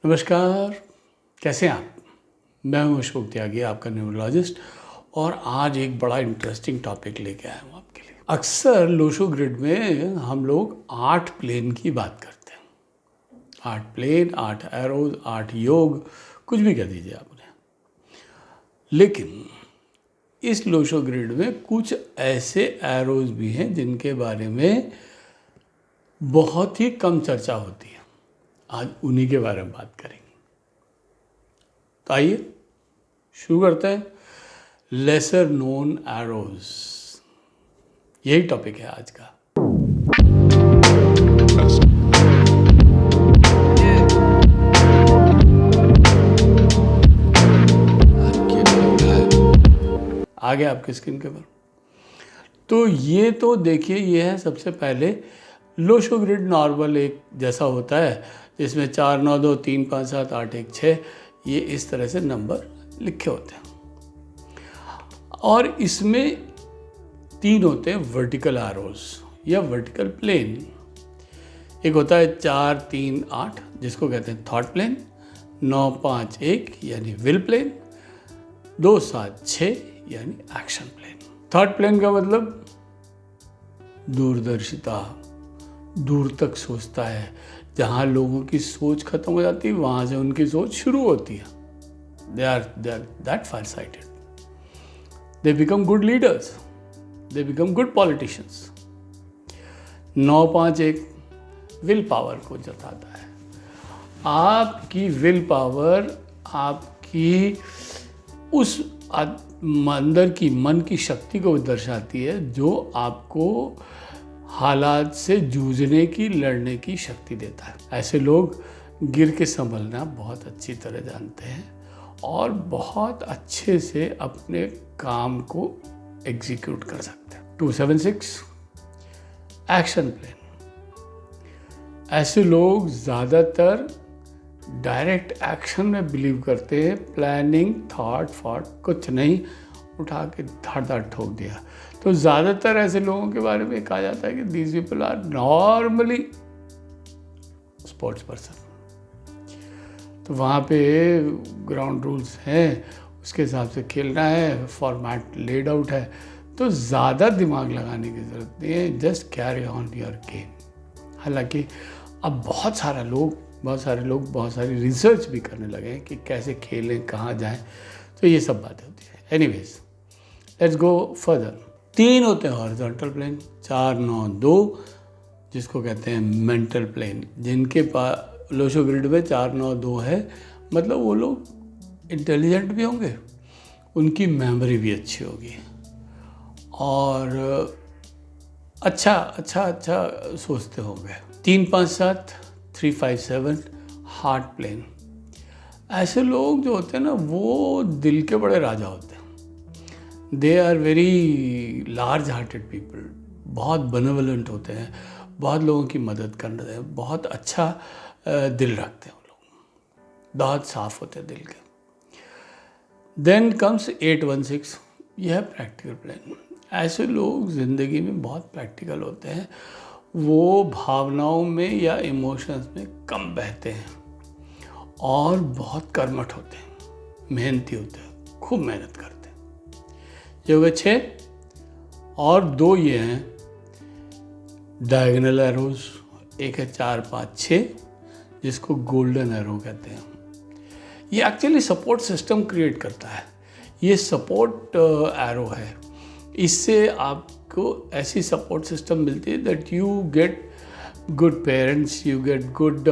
नमस्कार, कैसे हैं आप? मैं हूं अशोक त्यागी, आपका न्यूरोलॉजिस्ट, और आज एक बड़ा इंटरेस्टिंग टॉपिक लेके आया हूं आपके लिए। अक्सर लोशो ग्रिड में हम लोग 8 प्लेन की बात करते हैं। 8 प्लेन, 8 एरोज, 8 योग, कुछ भी कह दीजिए आप उन्हें। लेकिन इस लोशो ग्रिड में कुछ ऐसे एरोज भी हैं जिनके बारे में बहुत ही कम चर्चा होती है। आज उन्हीं के बारे में बात करेंगे। तो आइए शुरू करते हैं। लेसर नोन एरोज, यही टॉपिक है आज का। आ गया आपके स्क्रीन के ऊपर। तो ये तो देखिए, ये है सबसे पहले लोशो ग्रिड। नॉर्मल एक जैसा होता है जिसमें 4 9 2 3 5 7 8 1 6 ये इस तरह से नंबर लिखे होते हैं। और इसमें 3 होते हैं वर्टिकल एरोज या वर्टिकल प्लेन। एक होता है 4 3 8 जिसको कहते हैं थॉट प्लेन, 9 5 1 यानी विल प्लेन, 2 7 6 यानी एक्शन प्लेन। थॉट प्लेन का मतलब दूरदर्शिता, दूर तक सोचता है। जहाँ लोगों की सोच खत्म हो जाती है वहाँ से उनकी सोच शुरू होती है। They are that far-sighted. They become good leaders. They become good politicians. 9 5 1 will power को जताता है। आपकी विल पावर आपकी उस अंदर की मन की शक्ति को दर्शाती है जो आपको हालात से जूझने की, लड़ने की शक्ति देता है। ऐसे लोग गिर के संभलना बहुत अच्छी तरह जानते हैं और बहुत अच्छे से अपने काम को एग्जीक्यूट कर सकते हैं। 276 एक्शन प्लान। ऐसे लोग ज़्यादातर डायरेक्ट एक्शन में बिलीव करते हैं। प्लानिंग, थॉट कुछ नहीं, उठा के धाड़ ठोक दिया। तो ज़्यादातर ऐसे लोगों के बारे में कहा जाता है कि these people are normally sports person. तो वहाँ पे ग्राउंड रूल्स हैं, उसके हिसाब से खेलना है, फॉर्मेट लेड आउट है, तो ज़्यादा दिमाग लगाने की ज़रूरत नहीं है। Just carry on your game. हालांकि अब बहुत सारे लोग बहुत सारी रिसर्च भी करने लगे हैं कि कैसे खेलें, कहाँ जाएं, तो ये सब बातें होती है। Anyways, let's go further. 3 होते हैं हॉरिजॉन्टल प्लेन, 4 9 2 जिसको कहते हैं मेंटल प्लेन। जिनके पास लोशो ग्रिड में 4 9 2 है, मतलब वो लोग इंटेलिजेंट भी होंगे, उनकी मेमोरी भी अच्छी होगी और अच्छा सोचते होंगे। 3 5 7 3 5 7 हार्ट प्लेन। ऐसे लोग जो होते हैं ना, वो दिल के बड़े राजा होते हैं। They are very large hearted people, बहुत बेनेवलेंट होते हैं, बहुत लोगों की मदद करते हैं, बहुत अच्छा दिल रखते हैं वो लोग, बहुत साफ होते हैं दिल के। देन कम्स 816, यह है प्रैक्टिकल प्लान। ऐसे लोग ज़िंदगी में बहुत प्रैक्टिकल होते हैं। वो भावनाओं में या इमोशंस में कम बहते हैं और बहुत कर्मठ होते हैं, मेहनती होते हैं, खूब मेहनत करते हैं। ये हो गए 6। और 2 ये हैं डायगोनल एरोज। एक है 4 5 6 जिसको गोल्डन एरो कहते हैं। ये एक्चुअली सपोर्ट सिस्टम क्रिएट करता है। ये सपोर्ट एरो है। इससे आपको ऐसी सपोर्ट सिस्टम मिलती है that you get good parents, you get good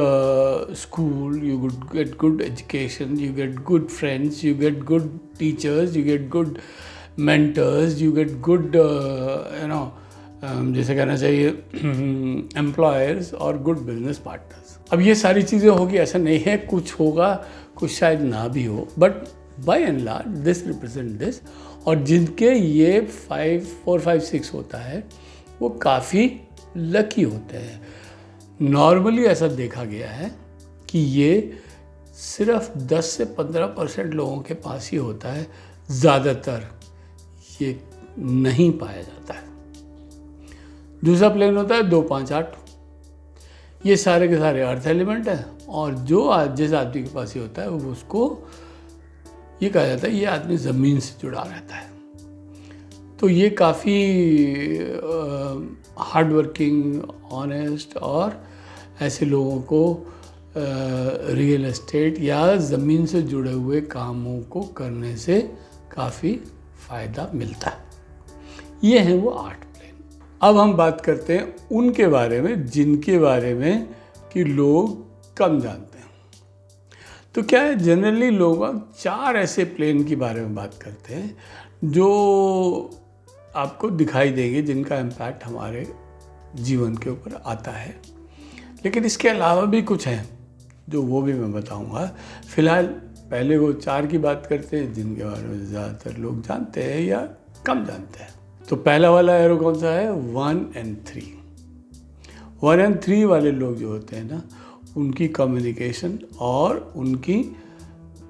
school, you get good education, you get good friends, you get good teachers, you get good mentors, you get good जैसे कहना चाहिए employers और good business partners। अब ये सारी चीज़ें होगी, ऐसा नहीं है, कुछ होगा, कुछ शायद ना भी हो, but by and large this represent this। और जिनके ये 5 4 5 6 होता है वो काफ़ी लकी होते हैं। नॉर्मली ऐसा देखा गया है कि ये सिर्फ 10 से 15% लोगों के पास ही होता है, ज़्यादातर ये नहीं पाया जाता है। दूसरा प्लेन होता है 2 5 8। ये सारे के सारे अर्थ एलिमेंट है, और जिस आदमी के पास ये होता है वो उसको ये कहा जाता है ये आदमी ज़मीन से जुड़ा रहता है। तो ये काफ़ी हार्ड वर्किंग, ऑनेस्ट और ऐसे लोगों को रियल एस्टेट या ज़मीन से जुड़े हुए कामों को करने से काफ़ी फ़ायदा मिलता है। ये हैं वो 8 प्लेन। अब हम बात करते हैं उनके बारे में जिनके बारे में कि लोग कम जानते हैं। तो क्या है, जनरली लोग 4 ऐसे प्लेन के बारे में बात करते हैं जो आपको दिखाई देंगे, जिनका इम्पैक्ट हमारे जीवन के ऊपर आता है। लेकिन इसके अलावा भी कुछ हैं जो वो भी मैं बताऊंगा। फिलहाल पहले वो 4 की बात करते हैं जिनके बारे में ज़्यादातर लोग जानते हैं या कम जानते हैं। तो पहला वाला एरो कौन सा है? 1 और 3। 1 और 3 वाले लोग जो होते हैं ना, उनकी कम्युनिकेशन और उनकी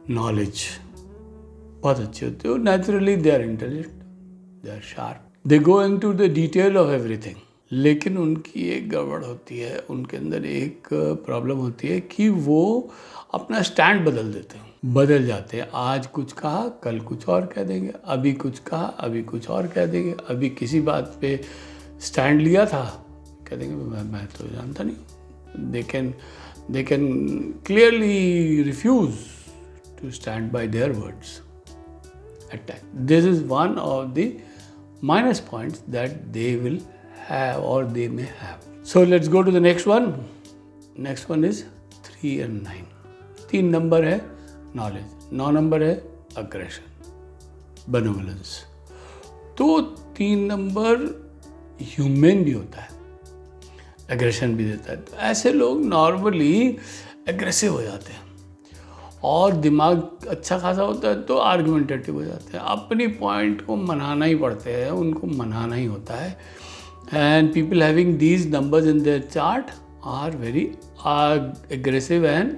नॉलेज बहुत अच्छी होती है। Naturally they are intelligent, they are sharp, they go into the detail of everything. लेकिन उनकी एक गड़बड़ होती है, उनके अंदर एक प्रॉब्लम होती है कि वो अपना स्टैंड बदल देते हैं, बदल जाते हैं। आज कुछ कहा, कल कुछ और कह देंगे, अभी कुछ कहा, अभी कुछ और कह देंगे। अभी किसी बात पे स्टैंड लिया था, कह देंगे मैं तो जानता नहीं। they can clearly refuse to stand by their words at times. This is one of the minus points that they will have or they may have. So let's go to the next one. Next one is 3 and 9. 3 number है knowledge, 9 number है aggression, benevolence. तो 3 number human भी होता है, aggression भी देता है। तो ऐसे लोग नॉर्मली एग्रेसिव हो जाते हैं और दिमाग अच्छा खासा होता है तो आर्गुमेंटेटिव हो जाते हैं। अपनी पॉइंट को मनाना ही पड़ते हैं, उनको मनाना ही होता है। And people having these numbers in their chart are very aggressive and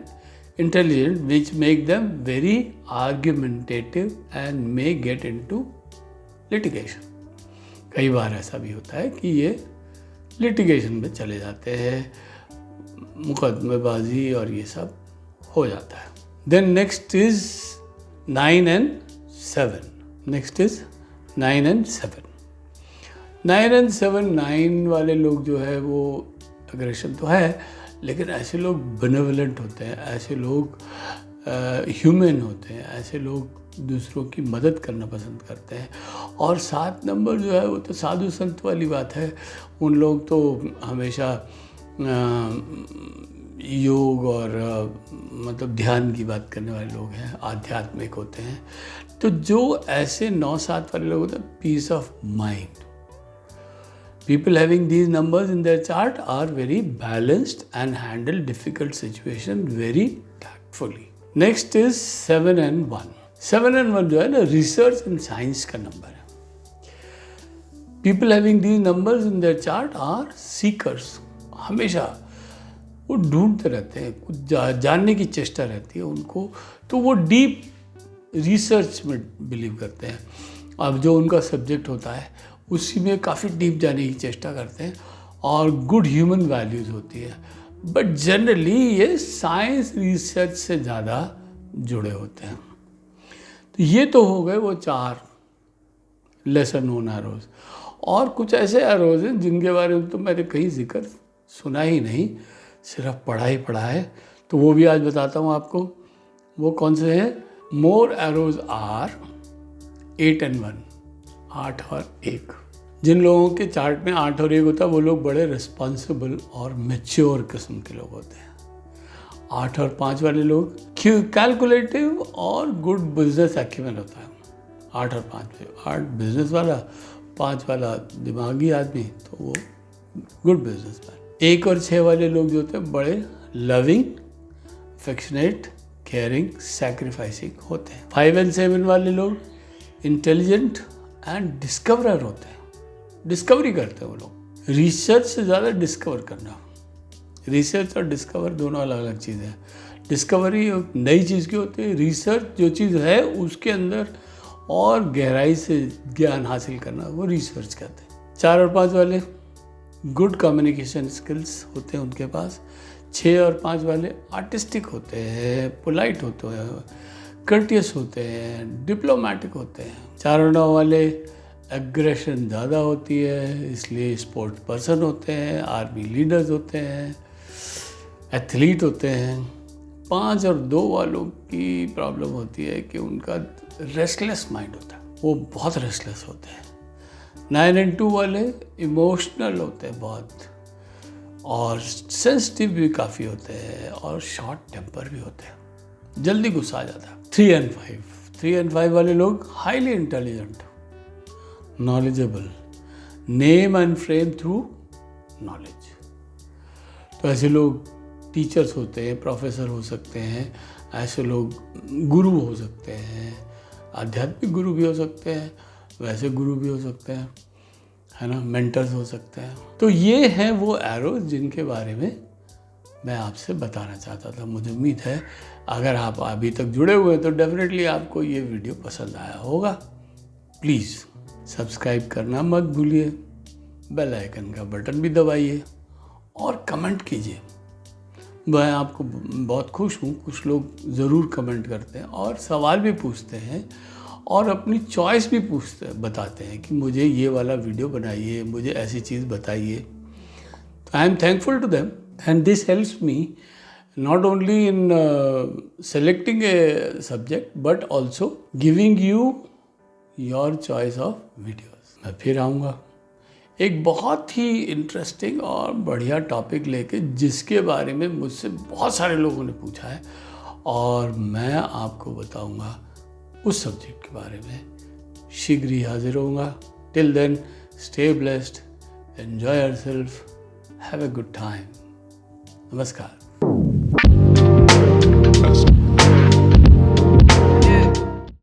intelligent, which make them very argumentative and may get into litigation. कई बार ऐसा भी होता है कि ये लिटिगेशन में चले जाते हैं, मुकदमेबाजी और ये सब हो जाता है। Then next is 9 and 7. Next is 9 and 7. 9 and 7, 9 वाले लोग जो है वो अग्रेशन तो है, लेकिन ऐसे लोग बेनेवोलेंट होते हैं, ऐसे लोग ह्यूमन होते हैं, ऐसे लोग दूसरों की मदद करना पसंद करते हैं। और 7 नंबर जो है वो तो साधु संत वाली बात है। उन लोग तो हमेशा योग और मतलब ध्यान की बात करने वाले लोग हैं, आध्यात्मिक होते हैं। तो जो ऐसे 9-7 वाले लोग होते हैं, peace of mind. People having these numbers in their chart are very balanced and handle difficult situation very tactfully. Next is 7 and 1. 7 and 1 जो है ना, रिसर्च एंड साइंस का नंबर है। People having these numbers in their chart are seekers. हमेशा वो ढूंढते रहते हैं, कुछ जानने की चेष्टा रहती है उनको। तो वो डीप रिसर्च में बिलीव करते हैं। अब जो उनका सब्जेक्ट होता है उसी में काफ़ी डीप जाने की चेष्टा करते हैं और गुड ह्यूमन वैल्यूज़ होती है। बट जनरली ये साइंस रिसर्च से ज़्यादा जुड़े होते हैं। तो ये तो हो गए वो 4 लेसर नोन एरोज। और कुछ ऐसे एरोज हैं जिनके बारे में तो मैंने कहीं जिक्र सुना ही नहीं, सिर्फ पढ़ा है। तो वो भी आज बताता हूँ आपको। वो कौन से हैं? मोर एरोज आर 8 and 1, 8 और 1। जिन लोगों के चार्ट में 8 और 1 होता है वो लोग बड़े रिस्पॉन्सिबल और मैच्योर किस्म के लोग होते हैं। 8 और 5 वाले लोग कैलकुलेटिव और गुड बिजनेस एक्यूमेन होता है। 8 और 5 में 8 बिजनेस वाला, 5 वाला दिमागी आदमी, तो वो गुड बिजनेसमैन। 1 और 6 वाले लोग जो होते हैं बड़े लविंग, अफेक्शनेट, केयरिंग, सैक्रिफाइसिंग होते हैं। 5 और 7 वाले लोग इंटेलिजेंट एंड डिस्कवरर होते हैं, डिस्कवरी करते हैं वो लोग। रिसर्च से ज़्यादा डिस्कवर करना। रिसर्च और डिस्कवर दोनों अलग अलग चीज़ें हैं। डिस्कवरी नई चीज़ की होती है, रिसर्च जो चीज़ है उसके अंदर और गहराई से ज्ञान हासिल करना, वो रिसर्च कहते हैं। 4 और 5 वाले गुड कम्युनिकेशन स्किल्स होते हैं उनके पास। 6 और 5 वाले आर्टिस्टिक होते हैं, पोलाइट होते हैं, कर्टियस होते हैं, डिप्लोमेटिक होते हैं। 4 और 9 वाले एग्रेशन ज़्यादा होती है, इसलिए स्पोर्ट्स पर्सन होते हैं, आर्मी लीडर्स होते हैं, एथलीट होते हैं। 5 और 2 वालों की प्रॉब्लम होती है कि उनका रेस्टलेस माइंड होता है, वो बहुत रेस्टलेस होते हैं। 9 और 2 वाले इमोशनल होते हैं बहुत, और सेंसिटिव भी काफ़ी होते हैं, और शॉर्ट टेम्पर भी होते हैं, जल्दी गुस्सा आ जाता है। 3 और 5 वाले लोग highly intelligent, knowledgeable, name and frame through knowledge. तो ऐसे लोग टीचर्स होते हैं, प्रोफेसर हो सकते हैं, ऐसे लोग गुरु हो सकते हैं, आध्यात्मिक गुरु भी हो सकते हैं, वैसे गुरु भी हो सकते हैं, है ना, मेंटर्स हो सकते हैं। तो ये हैं वो एरोज जिनके बारे में मैं आपसे बताना चाहता था। मुझे उम्मीद है अगर आप अभी तक जुड़े हुए हैं तो डेफिनेटली आपको ये वीडियो पसंद आया होगा। प्लीज़ सब्सक्राइब करना मत भूलिए, बेल आइकन का बटन भी दबाइए और कमेंट कीजिए। मैं आपको बहुत खुश हूँ, कुछ लोग ज़रूर कमेंट करते हैं और सवाल भी पूछते हैं और अपनी चॉइस भी बताते हैं कि मुझे ये वाला वीडियो बनाइए, मुझे ऐसी चीज़ बताइए। तो I am thankful to them and this helps me not only in selecting a subject but also giving you your choice of videos। मैं फिर आऊँगा एक बहुत ही इंटरेस्टिंग और बढ़िया टॉपिक लेके, जिसके बारे में मुझसे बहुत सारे लोगों ने पूछा है और मैं आपको बताऊँगा उस सब्जेक्ट के बारे में। शीघ्र ही हाजिर होऊंगा। Till then stay blessed, enjoy yourself, have a good time. नमस्कार।